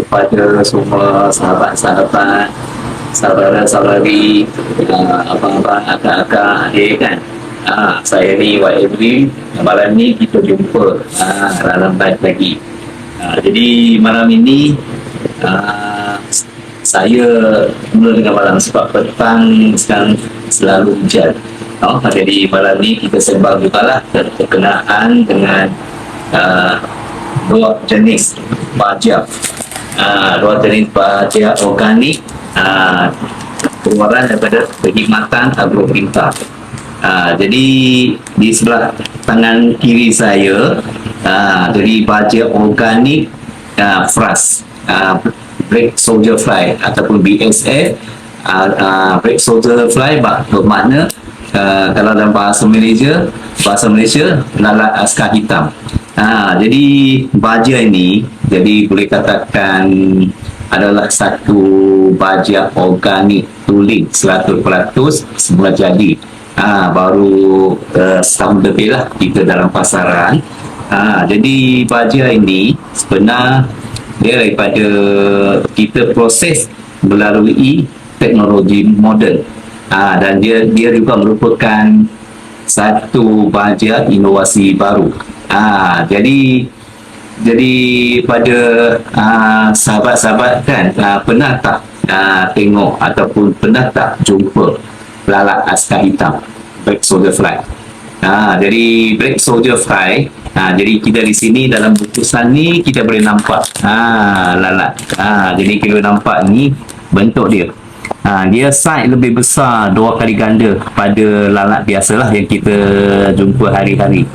kepada semua sahabat-sahabat, saudara-saudari, abang-abang, akak-akak, adik kan. Saya ni YMB. Malam ni kita jumpa dalam live lagi. Jadi malam ini saya mula dengan malam sebab petang sekarang selalu hujan. Jadi malam ni kita sembang jugalah berkenaan dengan dua jenis baja, organik, keluaran daripada perkhidmatan agrokimia. Jadi di sebelah tangan kiri saya, jadi baja organik FRAS, Black Soldier Fly ataupun BSF. Black Soldier Fly bermakna kalau dalam bahasa Malaysia lalat askar hitam. Jadi baja ini jadi boleh katakan adalah satu baja organik tuling 100% semula jadi. Baru setahun lebih lah kita dalam pasaran. Jadi baja ini sebenar dia daripada kita proses melalui teknologi moden, dan dia juga merupakan satu baja inovasi baru. Jadi pada sahabat-sahabat kan, pernah tak tengok ataupun pernah tak jumpa lalat askar hitam, Black Soldier Fly? Jadi Black Soldier Fly, jadi kita di sini dalam bungkusan ni kita boleh nampak lalat. Jadi kita boleh nampak ni bentuk dia. Dia saiz lebih besar 2 kali ganda pada lalat biasalah yang kita jumpa hari-hari.